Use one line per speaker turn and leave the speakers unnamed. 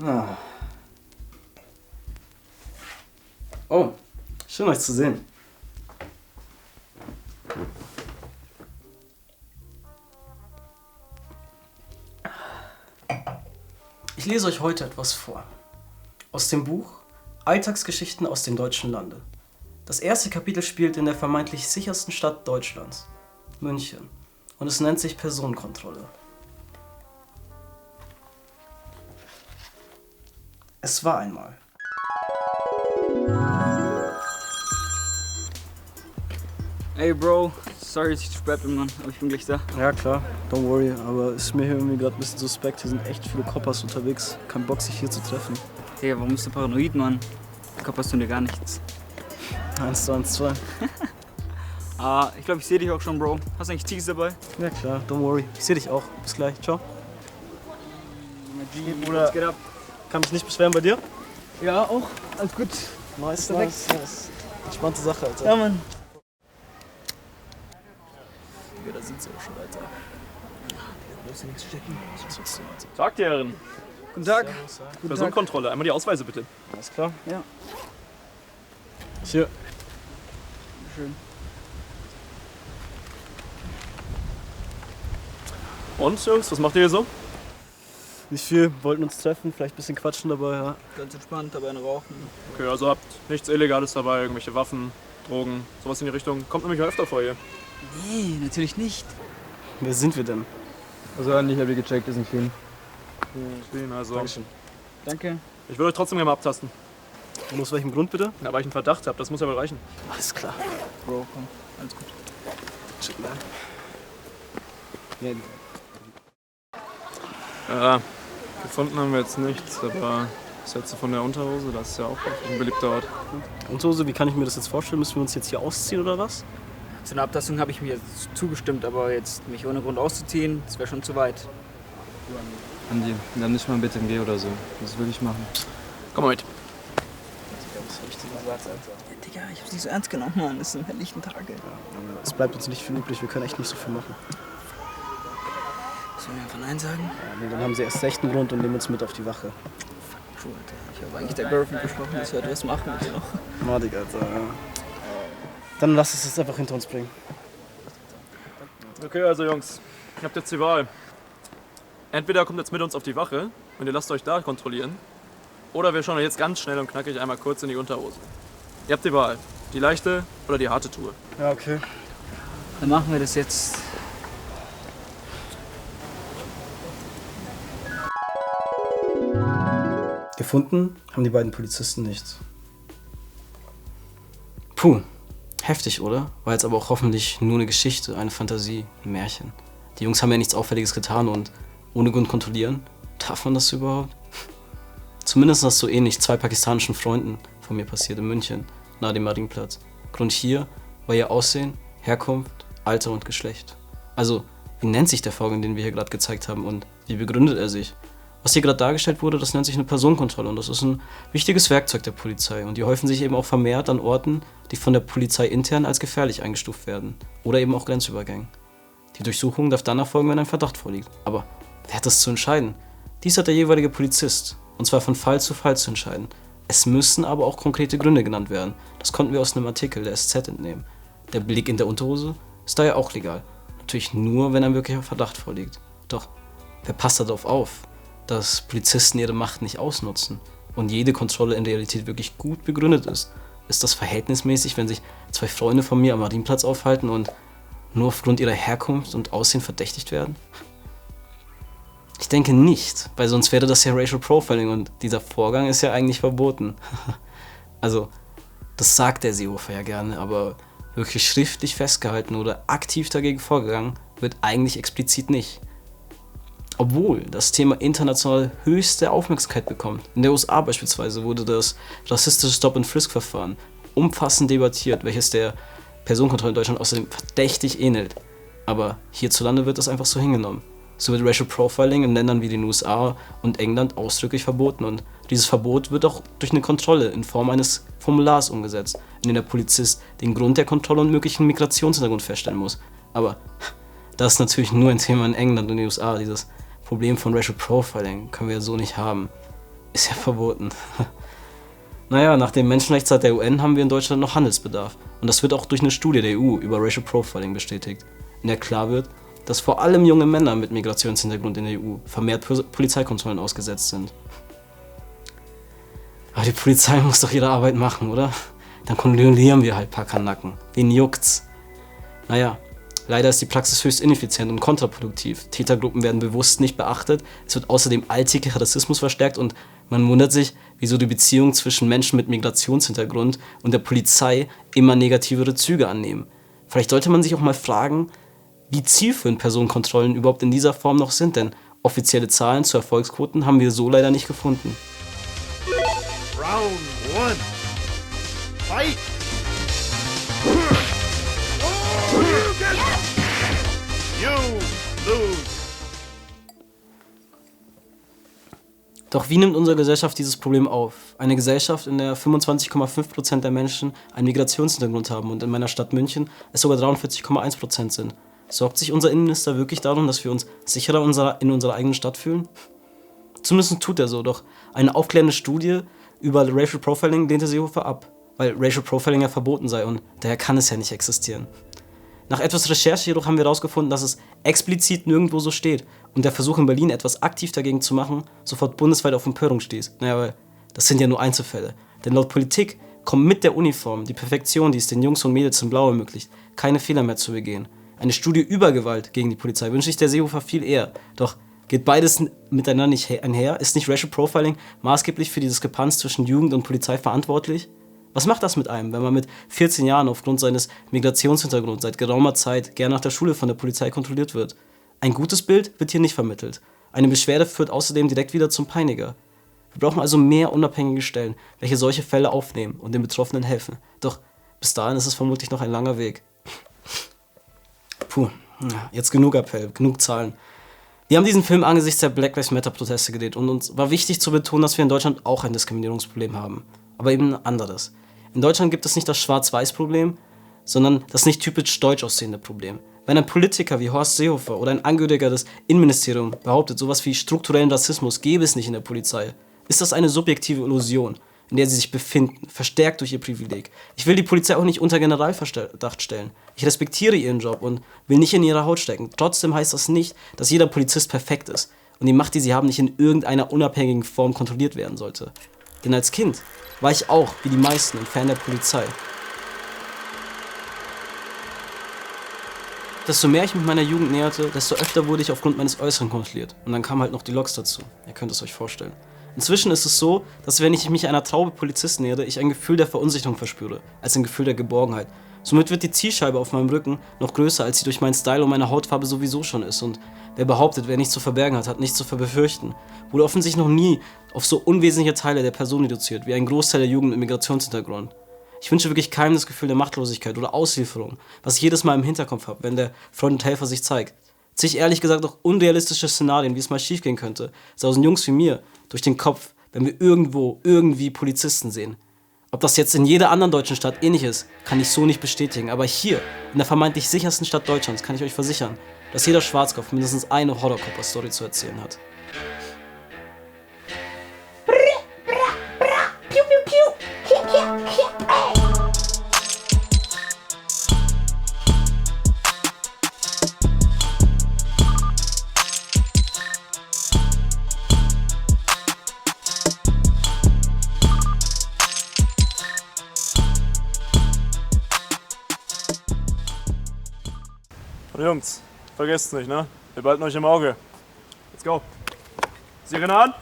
Ah. Oh, schön euch zu sehen. Ich lese euch heute etwas vor. Aus dem Buch Alltagsgeschichten aus dem deutschen Lande. Das erste Kapitel spielt in der vermeintlich sichersten Stadt Deutschlands, München, und es nennt sich Personenkontrolle. Es war einmal.
Ey Bro, sorry, dass ich zu spät bin, Mann, aber ich bin gleich da.
Ja klar, don't worry, aber es ist mir hier irgendwie gerade ein bisschen suspekt. Hier sind echt viele Koppers unterwegs. Kein Bock, sich hier zu treffen.
Digga, warum bist du paranoid, Mann? Kopperst tun dir gar nichts.
1, 2, 1, 2.
Ich glaube, ich sehe dich auch schon, Bro. Hast du eigentlich Tees dabei?
Ja klar, don't worry. Ich sehe dich auch. Bis gleich, ciao.
Bruder, geht ab.
Kann mich nicht beschweren bei dir?
Ja, auch. Alles gut.
Nice,
Perfekt.
nice. Entspannte Sache, Alter.
Ja, Mann.
Ja, da sind sie auch schon, Alter. Du musst ja nichts stecken. Was willst du, Alter?
Tag, die Herren.
Guten Tag.
Servus, ja.
Guten Tag.
Personenkontrolle. Einmal die Ausweise bitte.
Alles klar?
Ja.
Hier.
Schön.
Und, Jungs, was macht ihr hier so?
Nicht viel, wollten uns treffen, vielleicht ein bisschen quatschen dabei, ja.
Ganz entspannt, dabei ein Rauchen.
Okay, also habt nichts Illegales dabei, irgendwelche Waffen, Drogen, sowas in die Richtung. Kommt nämlich öfter vor hier.
Nee, natürlich nicht.
Wer sind wir denn?
Also ich habe die gecheckt, ist ein Film.
Clean, also.
Dankeschön.
Danke.
Ich würde euch trotzdem gerne mal abtasten.
Und aus welchem Grund bitte?
Na, weil ich einen Verdacht habe, das muss ja wohl reichen.
Alles klar.
Bro, komm. Alles gut.
Shit, man. Ja,
Gefunden haben wir jetzt nichts, aber das letzte von der Unterhose, das ist ja auch ein beliebter Ort.
Unterhose, wie kann ich mir das jetzt vorstellen? Müssen wir uns jetzt hier ausziehen oder was?
Zu einer Abtastung habe ich mir jetzt zugestimmt, aber jetzt mich ohne Grund auszuziehen, das wäre schon zu weit.
Andi, dann nicht mal bitte im G oder so. Das will ich machen.
Komm mal mit.
Ja, Digga, ich hab's nicht so ernst genommen, Mann. Das sind helllichten Tage.
Es bleibt uns nicht viel übrig, wir können echt nicht so viel machen.
Sollen wir einfach Nein sagen?
Ja, nee, dann haben sie erst recht einen Grund und nehmen uns mit auf die Wache.
True, Alter. Ich habe eigentlich der Girlfriend versprochen, dass wir etwas machen mit ihr noch.
Madig, Alter. Ja. Dann lass es jetzt einfach hinter uns bringen.
Okay, also Jungs, ihr habt jetzt die Wahl. Entweder kommt jetzt mit uns auf die Wache und ihr lasst euch da kontrollieren, oder wir schauen jetzt ganz schnell und knackig einmal kurz in die Unterhose. Ihr habt die Wahl, die leichte oder die harte Tour.
Ja, okay.
Dann machen wir das jetzt.
Gefunden haben die beiden Polizisten nichts. Puh, heftig, oder? War jetzt aber auch hoffentlich nur eine Geschichte, eine Fantasie, ein Märchen. Die Jungs haben ja nichts Auffälliges getan und ohne Grund kontrollieren. Darf man das überhaupt? Zumindest ist das so ähnlich 2 pakistanischen Freunden von mir passiert in München, nahe dem Marienplatz. Grund hier war ihr Aussehen, Herkunft, Alter und Geschlecht. Also, wie nennt sich der Vorgang, den wir hier gerade gezeigt haben und wie begründet er sich? Was hier gerade dargestellt wurde, das nennt sich eine Personenkontrolle und das ist ein wichtiges Werkzeug der Polizei und die häufen sich eben auch vermehrt an Orten, die von der Polizei intern als gefährlich eingestuft werden oder eben auch Grenzübergängen. Die Durchsuchung darf dann erfolgen, wenn ein Verdacht vorliegt. Aber wer hat das zu entscheiden? Dies hat der jeweilige Polizist und zwar von Fall zu Fall zu entscheiden. Es müssen aber auch konkrete Gründe genannt werden. Das konnten wir aus einem Artikel der SZ entnehmen. Der Blick in der Unterhose ist daher auch legal. Natürlich nur, wenn ein wirklicher Verdacht vorliegt. Doch wer passt darauf auf, dass Polizisten ihre Macht nicht ausnutzen und jede Kontrolle in Realität wirklich gut begründet ist? Ist das verhältnismäßig, wenn sich 2 Freunde von mir am Marienplatz aufhalten und nur aufgrund ihrer Herkunft und Aussehen verdächtigt werden? Ich denke nicht, weil sonst wäre das ja Racial Profiling und dieser Vorgang ist ja eigentlich verboten. Also, das sagt der Seehofer ja gerne, aber wirklich schriftlich festgehalten oder aktiv dagegen vorgegangen wird eigentlich explizit nicht. Obwohl das Thema international höchste Aufmerksamkeit bekommt. In der USA beispielsweise wurde das rassistische Stop-and-Frisk-Verfahren umfassend debattiert, welches der Personenkontrolle in Deutschland außerdem verdächtig ähnelt. Aber hierzulande wird das einfach so hingenommen. So wird Racial Profiling in Ländern wie den USA und England ausdrücklich verboten und dieses Verbot wird auch durch eine Kontrolle in Form eines Formulars umgesetzt, in dem der Polizist den Grund der Kontrolle und möglichen Migrationshintergrund feststellen muss. Aber das ist natürlich nur ein Thema in England und den USA. Dieses Problem von Racial Profiling können wir so nicht haben. Ist ja verboten. Naja, nach dem Menschenrechtsrat der UN haben wir in Deutschland noch Handelsbedarf. Und das wird auch durch eine Studie der EU über Racial Profiling bestätigt, in der klar wird, dass vor allem junge Männer mit Migrationshintergrund in der EU vermehrt Polizeikontrollen ausgesetzt sind. Aber die Polizei muss doch ihre Arbeit machen, oder? Dann kontrollieren wir halt ein paar Kanacken. Wen juckt's? Naja, leider ist die Praxis höchst ineffizient und kontraproduktiv. Tätergruppen werden bewusst nicht beachtet, es wird außerdem alltäglicher Rassismus verstärkt und man wundert sich, wieso die Beziehungen zwischen Menschen mit Migrationshintergrund und der Polizei immer negativere Züge annehmen. Vielleicht sollte man sich auch mal fragen, wie zielführend Personenkontrollen überhaupt in dieser Form noch sind, denn offizielle Zahlen zu Erfolgsquoten haben wir so leider nicht gefunden.
Round 1. Fight! You lose.
Doch wie nimmt unsere Gesellschaft dieses Problem auf? Eine Gesellschaft, in der 25,5% der Menschen einen Migrationshintergrund haben und in meiner Stadt München es sogar 43,1% sind. Sorgt sich unser Innenminister wirklich darum, dass wir uns sicherer in unserer eigenen Stadt fühlen? Zumindest tut er so, doch eine aufklärende Studie über Racial Profiling lehnte Seehofer ab, weil Racial Profiling ja verboten sei und daher kann es ja nicht existieren. Nach etwas Recherche jedoch haben wir herausgefunden, dass es explizit nirgendwo so steht und der Versuch in Berlin etwas aktiv dagegen zu machen, sofort bundesweit auf Empörung stieß. Naja, weil das sind ja nur Einzelfälle. Denn laut Politik kommt mit der Uniform die Perfektion, die es den Jungs und Mädels in Blau ermöglicht, keine Fehler mehr zu begehen. Eine Studie über Gewalt gegen die Polizei wünsche ich der Seehofer viel eher. Doch geht beides miteinander nicht einher? Ist nicht Racial Profiling maßgeblich für die Diskrepanz zwischen Jugend und Polizei verantwortlich? Was macht das mit einem, wenn man mit 14 Jahren aufgrund seines Migrationshintergrunds seit geraumer Zeit gern nach der Schule von der Polizei kontrolliert wird? Ein gutes Bild wird hier nicht vermittelt. Eine Beschwerde führt außerdem direkt wieder zum Peiniger. Wir brauchen also mehr unabhängige Stellen, welche solche Fälle aufnehmen und den Betroffenen helfen. Doch bis dahin ist es vermutlich noch ein langer Weg. Puh, jetzt genug Appell, genug Zahlen. Wir haben diesen Film angesichts der Black Lives Matter Proteste gedreht und uns war wichtig zu betonen, dass wir in Deutschland auch ein Diskriminierungsproblem haben. Aber eben ein anderes. In Deutschland gibt es nicht das Schwarz-Weiß-Problem, sondern das nicht typisch deutsch aussehende Problem. Wenn ein Politiker wie Horst Seehofer oder ein Angehöriger des Innenministeriums behauptet, sowas wie strukturellen Rassismus gäbe es nicht in der Polizei, ist das eine subjektive Illusion, in der sie sich befinden, verstärkt durch ihr Privileg. Ich will die Polizei auch nicht unter Generalverdacht stellen. Ich respektiere ihren Job und will nicht in ihre Haut stecken. Trotzdem heißt das nicht, dass jeder Polizist perfekt ist und die Macht, die sie haben, nicht in irgendeiner unabhängigen Form kontrolliert werden sollte. Denn als Kind war ich auch, wie die meisten, ein Fan der Polizei. Desto mehr ich mit meiner Jugend näherte, desto öfter wurde ich aufgrund meines Äußeren kontrolliert. Und dann kamen halt noch die Loks dazu. Ihr könnt es euch vorstellen. Inzwischen ist es so, dass wenn ich mich einer Traube Polizisten nähere, ich ein Gefühl der Verunsicherung verspüre, als ein Gefühl der Geborgenheit. Somit wird die Zielscheibe auf meinem Rücken noch größer, als sie durch meinen Style und meine Hautfarbe sowieso schon ist. Und wer behauptet, wer nichts zu verbergen hat, hat nichts zu befürchten, wurde offensichtlich noch nie auf so unwesentliche Teile der Person reduziert, wie ein Großteil der Jugend mit Migrationshintergrund. Ich wünsche wirklich keinem das Gefühl der Machtlosigkeit oder Auslieferung, was ich jedes Mal im Hinterkopf habe, wenn der Freund und Helfer sich zeigt. Sich ehrlich gesagt auch unrealistische Szenarien, wie es mal schiefgehen könnte, sausen Jungs wie mir durch den Kopf, wenn wir irgendwo, irgendwie Polizisten sehen. Ob das jetzt in jeder anderen deutschen Stadt ähnlich ist, kann ich so nicht bestätigen, aber hier, in der vermeintlich sichersten Stadt Deutschlands, kann ich euch versichern, dass jeder Schwarzkopf mindestens eine Horrorkörper-Story zu erzählen hat.
Und Jungs, vergesst nicht, ne? Wir behalten euch im Auge. Let's go. Sirene an!